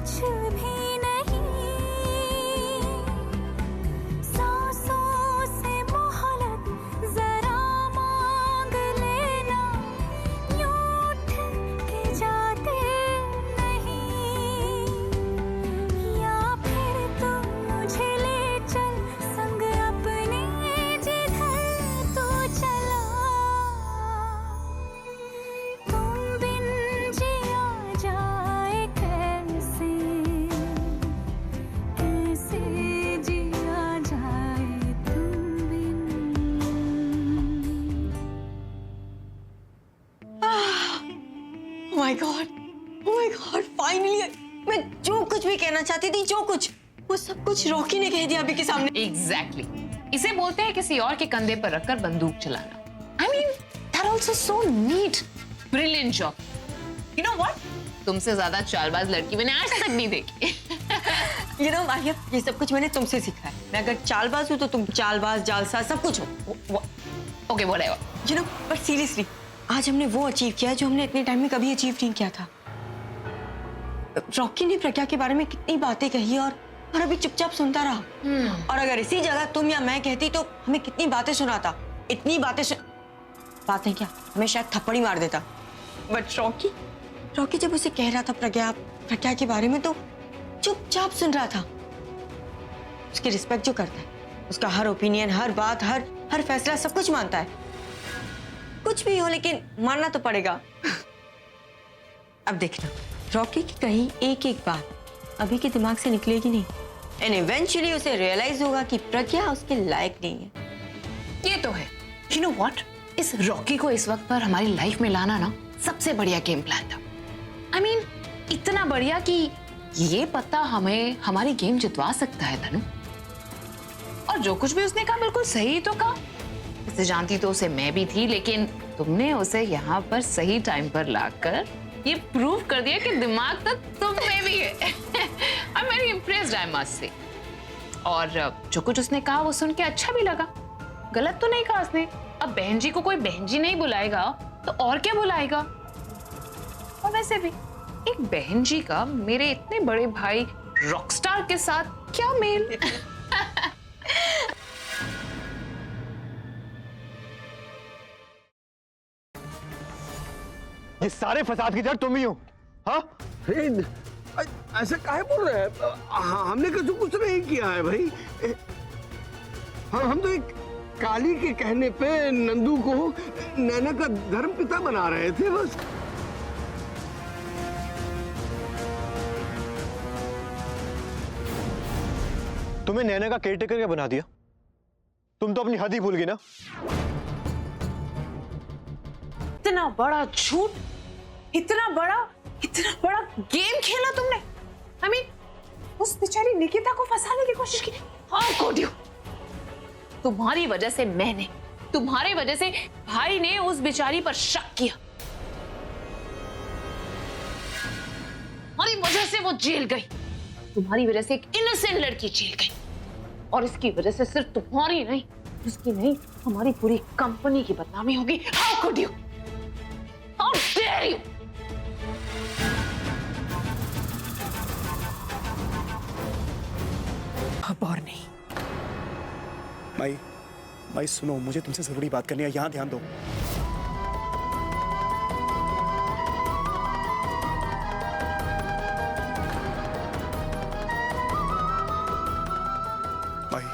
कुछ भी नहीं, सांसों से मोहलत जरा मांग लेना, यूं उठ के जाते नहीं, या फिर तुम मुझे ले चल संग अपने जिधर तू चला, तुम बिन जिया जाए कैसे, कैसे जिया जाए तुम बिन। My God, oh my God, finally मैं जो कुछ भी कहना चाहती थी, जो कुछ, वो सब कुछ रॉकी ने कह दिया अभी के सामने। एग्जैक्टली इसे बोलते हैं किसी और के कंधे पर रखकर बंदूक चलाना। I mean that also so neat, brilliant job. You know what, तुमसे ज्यादा चालबाज लड़की मैंने आज तक नहीं देखी। यू नो माहिया, ये सब कुछ मैंने तुमसे सीखा है। मैं अगर चालबाज हूँ तो तुम चालबाज, जालसाज सब कुछ हो। Okay whatever. You know but seriously आज हमने वो अचीव किया जो हमने इतने टाइम में कभी अचीव नहीं किया था। रॉकी ने प्रज्ञा के बारे में कितनी बातें कही और अभी चुपचाप सुनता रहा। और अगर इसी जगह तुम या मैं कहती तो हमें कितनी बातें सुनाता, इतनी बातें क्या, हमें शायद थप्पड़ ही मार देता। बट रॉकी जब उसे कह रहा था प्रज्ञा के बारे में तो चुपचाप सुन रहा था। उसकी रिस्पेक्ट जो करता है, उसका हर ओपिनियन, हर बात, हर फैसला, सब कुछ मानता है। कुछ भी हो लेकिन मानना तो पड़ेगा। अब देखना, रॉकी की कही एक एक बात अभी के दिमाग से निकलेगी नहीं, एंड इवेंचुअली उसे रियलाइज होगा कि प्रज्ञा उसके लायक नहीं है। ये तो है। यू नो व्हाट, इस रॉकी को इस वक्त पर हमारी लाइफ में लाना ना सबसे बढ़िया गेम प्लान था। आई मीन इतना बढ़िया कि ये पता हमें हमारी गेम जितवा सकता है धनु। और जो कुछ भी उसने कहा बिल्कुल सही तो कहा। उसे जानती तो उसे मैं भी थी, लेकिन तुमने उसे यहाँ पर सही टाइम पर लाकर ये प्रूव कर दिया कि दिमाग तो तुम में भी है। I am very impressed, I must say. और जो कुछ उसने कहा वो सुन के अच्छा भी लगा। गलत तो नहीं कहा उसने। अब बहन जी को कोई बहन जी नहीं बुलाएगा तो और क्या बुलाएगा। और वैसे भी एक बहन जी का मेरे इतने बड़े भाई रॉकस्टार के साथ क्या मेल। ये सारे फसाद की जड़ तुम ही हो। हाँ ऐसे काहे बोल रहे हैं? हमने कुछ नहीं किया है भाई। हम तो एक काली के कहने पे नंदू को नैना का धर्म पिता बना रहे थे बस। तुम्हें नैना का केयरटेकर क्या बना दिया? तुम तो अपनी हद ही भूल गई ना। इतना बड़ा झूठ, इतना बड़ा गेम खेला तुमने। आई मीन उस बेचारी निकिता को फंसाने की कोशिश की। How could you? तुम्हारी वजह से मैंने, तुम्हारे वजह से भाई ने उस बेचारी पर शक किया। तुम्हारी वजह से वो जेल गई। तुम्हारी वजह से एक इनोसेंट लड़की जेल गई। और इसकी वजह से सिर्फ तुम्हारी नहीं, उसकी नहीं, हमारी पूरी कंपनी की बदनामी होगी। How could you? How dare you? अब और नहीं। भाई सुनो, मुझे तुमसे जरूरी बात करनी है, यहां ध्यान दो। भाई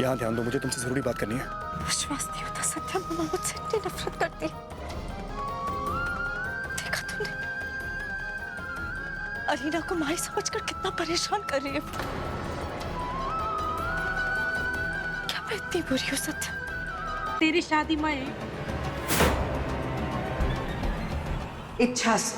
यहां ध्यान दो, मुझे तुमसे जरूरी बात करनी है। विश्वास नहीं होता सत्या, मम्मा मुझसे इतनी नफरत करती। देखा तुमने अरीना को माई समझकर कितना परेशान कर रही है। क्या मैं इतनी बुरी हूँ सत्या? तेरी शादी में इच्छा से